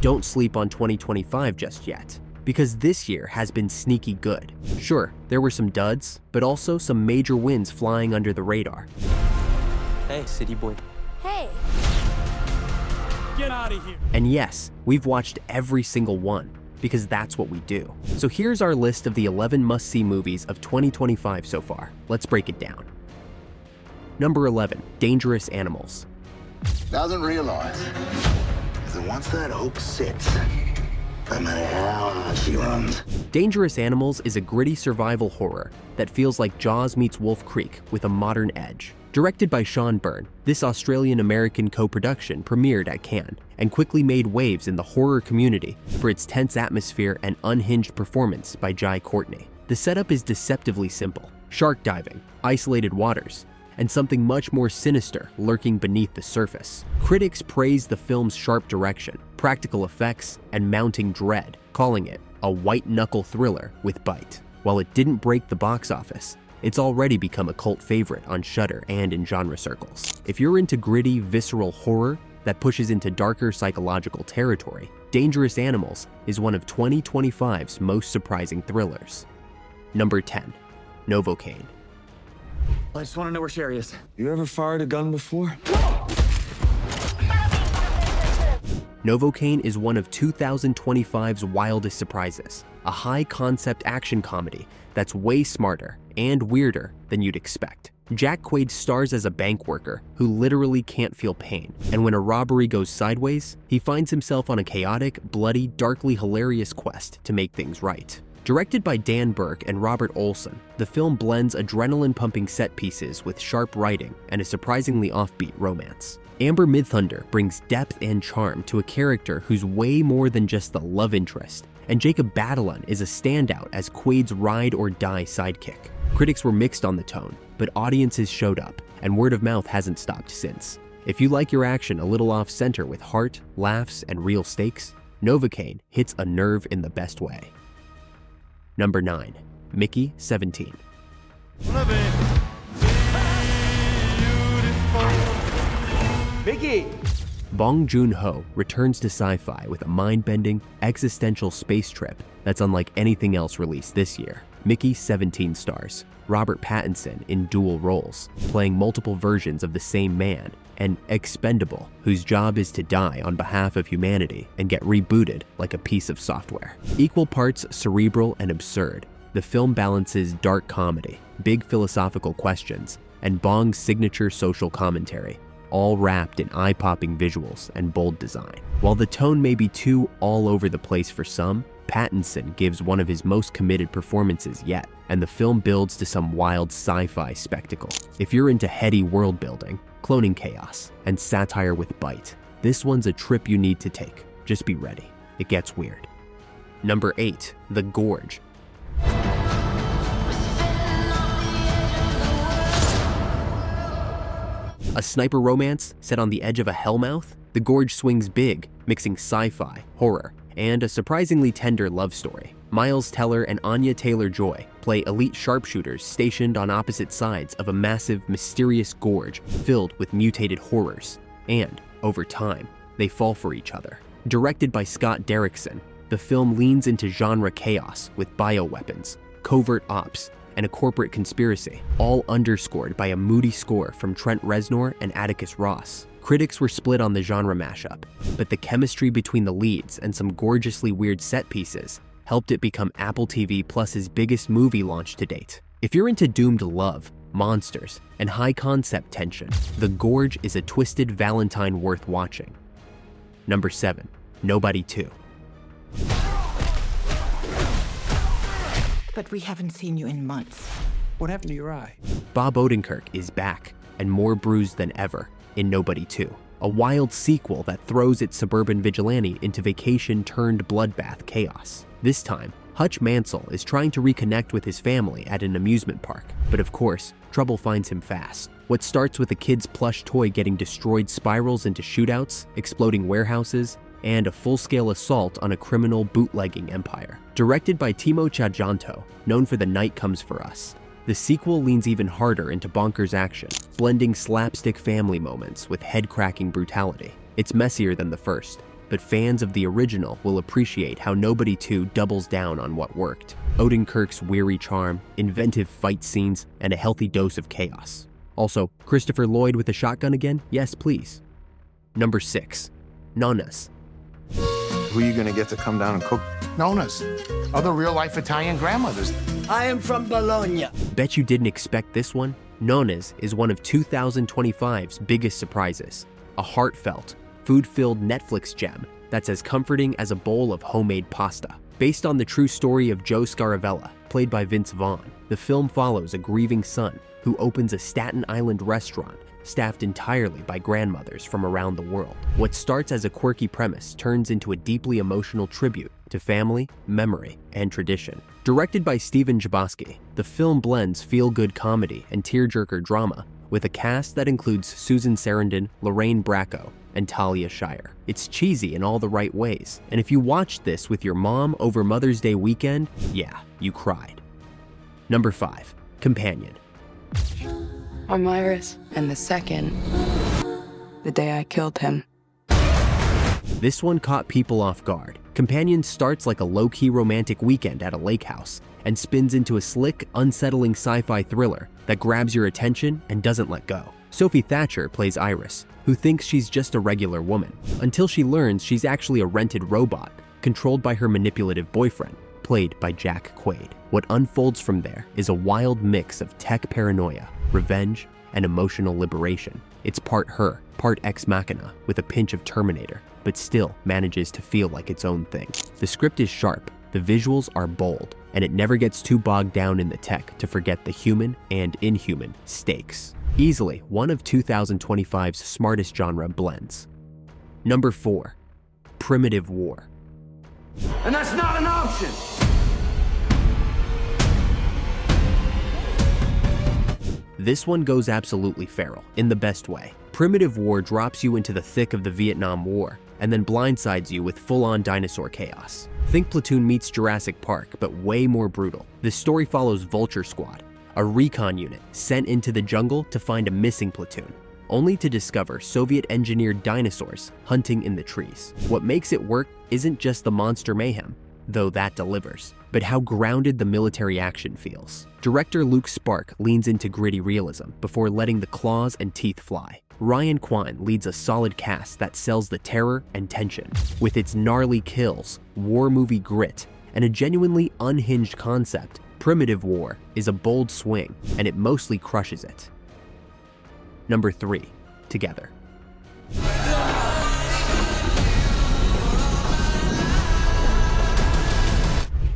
don't sleep on 2025 just yet, because this year has been sneaky good. Sure, there were some duds, but also some major wins flying under the radar. Hey, city boy. Hey. Get out of here. And yes, we've watched every single one, because that's what we do. So here's our list of the 11 must-see movies of 2025 so far. Let's break it down. Number 11, Dangerous Animals. Doesn't realize that once that hook sits, no matter how hard she runs. Dangerous Animals is a gritty survival horror that feels like Jaws meets Wolf Creek with a modern edge. Directed by Sean Byrne, this Australian-American co-production premiered at Cannes and quickly made waves in the horror community for its tense atmosphere and unhinged performance by Jai Courtney. The setup is deceptively simple: shark diving, isolated waters, and something much more sinister lurking beneath the surface. Critics praised the film's sharp direction, practical effects, and mounting dread, calling it a white-knuckle thriller with bite. While it didn't break the box office, it's already become a cult favorite on Shudder and in genre circles. If you're into gritty, visceral horror that pushes into darker psychological territory, Dangerous Animals is one of 2025's most surprising thrillers. Number 10, Novocaine. I just want to know where Sherry is. You ever fired a gun before? Novocaine is one of 2025's wildest surprises, a high-concept action comedy that's way smarter and weirder than you'd expect. Jack Quaid stars as a bank worker who literally can't feel pain, and when a robbery goes sideways, he finds himself on a chaotic, bloody, darkly hilarious quest to make things right. Directed by Dan Burke and Robert Olson, the film blends adrenaline-pumping set pieces with sharp writing and a surprisingly offbeat romance. Amber Midthunder brings depth and charm to a character who's way more than just the love interest, and Jacob Batalon is a standout as Quaid's ride-or-die sidekick. Critics were mixed on the tone, but audiences showed up, and word of mouth hasn't stopped since. If you like your action a little off-center with heart, laughs, and real stakes, Novocaine hits a nerve in the best way. Number 9, Mickey 17. Mickey! Bong Joon-ho returns to sci-fi with a mind-bending, existential space trip that's unlike anything else released this year. Mickey 17 stars Robert Pattinson in dual roles, playing multiple versions of the same man, and Expendable, whose job is to die on behalf of humanity and get rebooted like a piece of software. Equal parts cerebral and absurd, the film balances dark comedy, big philosophical questions, and Bong's signature social commentary, all wrapped in eye-popping visuals and bold design. While the tone may be too all over the place for some, Pattinson gives one of his most committed performances yet, and the film builds to some wild sci-fi spectacle. If you're into heady world building, cloning chaos, and satire with bite, this one's a trip you need to take. Just be ready. It gets weird. Number 8, The Gorge. A sniper romance set on the edge of a hellmouth? The Gorge swings big, mixing sci-fi, horror, and a surprisingly tender love story. Miles Teller and Anya Taylor-Joy play elite sharpshooters stationed on opposite sides of a massive, mysterious gorge filled with mutated horrors. And, over time, they fall for each other. Directed by Scott Derrickson, the film leans into genre chaos with bioweapons, covert ops, and a corporate conspiracy, all underscored by a moody score from Trent Reznor and Atticus Ross. Critics were split on the genre mashup, but the chemistry between the leads and some gorgeously weird set pieces helped it become Apple TV Plus's biggest movie launch to date. If you're into doomed love, monsters, and high-concept tension, The Gorge is a twisted Valentine worth watching. Number 7, Nobody 2. But we haven't seen you in months. What happened to your eye? Bob Odenkirk is back, and more bruised than ever, in Nobody 2, a wild sequel that throws its suburban vigilante into vacation-turned-bloodbath chaos. This time, Hutch Mansell is trying to reconnect with his family at an amusement park, but of course, trouble finds him fast. What starts with a kid's plush toy getting destroyed spirals into shootouts, exploding warehouses, and a full-scale assault on a criminal bootlegging empire. Directed by Timo Tchajanto, known for The Night Comes for Us, the sequel leans even harder into bonkers action, blending slapstick family moments with head-cracking brutality. It's messier than the first, but fans of the original will appreciate how Nobody 2 doubles down on what worked. Odenkirk's weary charm, inventive fight scenes, and a healthy dose of chaos. Also, Christopher Lloyd with a shotgun again? Yes, please. Number 6. Nonnas. Who are you gonna get to come down and cook? Nonas, other real-life Italian grandmothers. I am from Bologna. Bet you didn't expect this one? Nonnas is one of 2025's biggest surprises. A heartfelt, food-filled Netflix gem that's as comforting as a bowl of homemade pasta. Based on the true story of Joe Scaravella, played by Vince Vaughn, the film follows a grieving son who opens a Staten Island restaurant staffed entirely by grandmothers from around the world. What starts as a quirky premise turns into a deeply emotional tribute to family, memory, and tradition. Directed by Stephen Chbosky, the film blends feel-good comedy and tearjerker drama with a cast that includes Susan Sarandon, Lorraine Bracco, and Talia Shire. It's cheesy in all the right ways, and if you watched this with your mom over Mother's Day weekend, yeah, you cried. Number 5. Companion. I'm Iris, and the second, the day I killed him. This one caught people off guard. Companion starts like a low-key romantic weekend at a lake house and spins into a slick, unsettling sci-fi thriller that grabs your attention and doesn't let go. Sophie Thatcher plays Iris, who thinks she's just a regular woman, until she learns she's actually a rented robot controlled by her manipulative boyfriend, played by Jack Quaid. What unfolds from there is a wild mix of tech paranoia, revenge, and emotional liberation. It's part her, part ex machina, with a pinch of Terminator, but still manages to feel like its own thing. The script is sharp, the visuals are bold, and it never gets too bogged down in the tech to forget the human and inhuman stakes. Easily one of 2025's smartest genre blends. Number 4. Primitive War. And that's not an option! This one goes absolutely feral, in the best way. Primitive War drops you into the thick of the Vietnam War, and then blindsides you with full-on dinosaur chaos. Think Platoon meets Jurassic Park, but way more brutal. This story follows Vulture Squad, a recon unit sent into the jungle to find a missing platoon, only to discover Soviet-engineered dinosaurs hunting in the trees. What makes it work isn't just the monster mayhem, though that delivers, but how grounded the military action feels. Director Luke Spark leans into gritty realism before letting the claws and teeth fly. Ryan Kwan leads a solid cast that sells the terror and tension. With its gnarly kills, war movie grit, and a genuinely unhinged concept, Primitive War is a bold swing, and it mostly crushes it. Number 3. Together.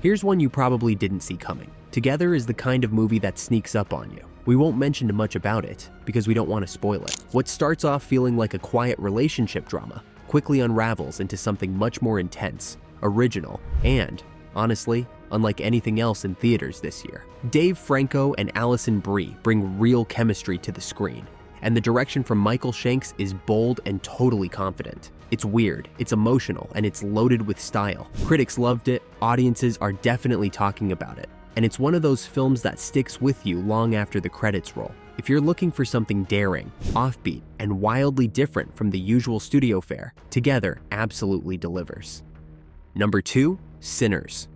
Here's one you probably didn't see coming. Together is the kind of movie that sneaks up on you. We won't mention much about it because we don't want to spoil it. What starts off feeling like a quiet relationship drama quickly unravels into something much more intense, original, and, honestly, unlike anything else in theaters this year. Dave Franco and Alison Brie bring real chemistry to the screen, and the direction from Michael Shanks is bold and totally confident. It's weird, it's emotional, and it's loaded with style. Critics loved it, audiences are definitely talking about it, and it's one of those films that sticks with you long after the credits roll. If you're looking for something daring, offbeat, and wildly different from the usual studio fare, Together absolutely delivers. Number 2, Sinners.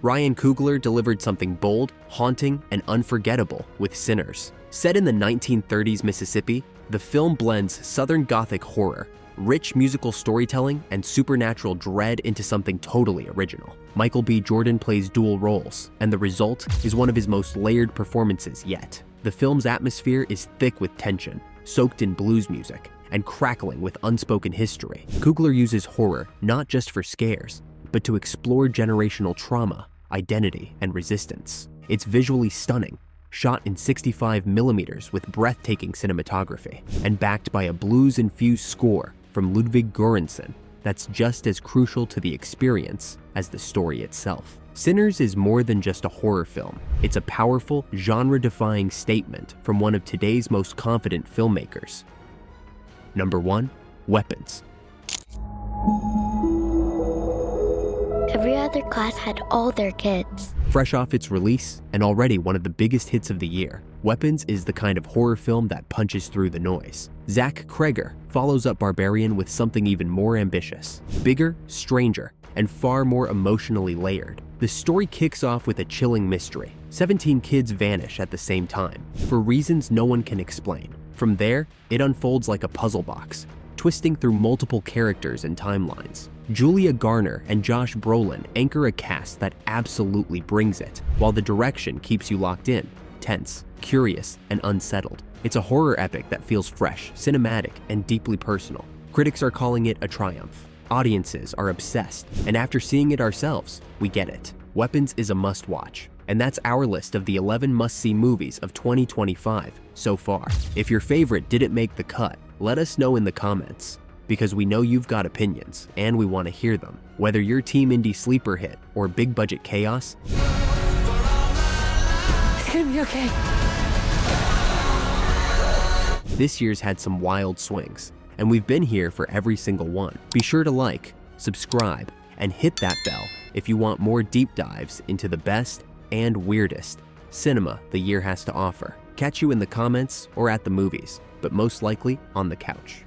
Ryan Coogler delivered something bold, haunting, and unforgettable with Sinners. Set in the 1930s Mississippi, the film blends Southern Gothic horror, rich musical storytelling, and supernatural dread into something totally original. Michael B. Jordan plays dual roles, and the result is one of his most layered performances yet. The film's atmosphere is thick with tension, soaked in blues music, and crackling with unspoken history. Coogler uses horror not just for scares, but to explore generational trauma, identity, and resistance. It's visually stunning, shot in 65mm with breathtaking cinematography, and backed by a blues-infused score from Ludwig Göransson that's just as crucial to the experience as the story itself. Sinners is more than just a horror film. It's a powerful, genre-defying statement from one of today's most confident filmmakers. Number 1, Weapons. Every other class had all their kids. Fresh off its release, and already one of the biggest hits of the year, Weapons is the kind of horror film that punches through the noise. Zach Kreger follows up Barbarian with something even more ambitious, bigger, stranger, and far more emotionally layered. The story kicks off with a chilling mystery. 17 kids vanish at the same time, for reasons no one can explain. From there, it unfolds like a puzzle box, twisting through multiple characters and timelines. Julia Garner and Josh Brolin anchor a cast that absolutely brings it, while the direction keeps you locked in, tense, curious, and unsettled. It's a horror epic that feels fresh, cinematic, and deeply personal. Critics are calling it a triumph. Audiences are obsessed, and after seeing it ourselves, we get it. Weapons is a must-watch, and that's our list of the 11 must-see movies of 2025 so far. If your favorite didn't make the cut, let us know in the comments, because we know you've got opinions, and we want to hear them. Whether you're Team Indie Sleeper Hit or Big Budget Chaos, It's gonna be okay. this year's had some wild swings, and we've been here for every single one. Be sure to like, subscribe, and hit that bell if you want more deep dives into the best and weirdest cinema the year has to offer. Catch you in the comments or at the movies, but most likely on the couch.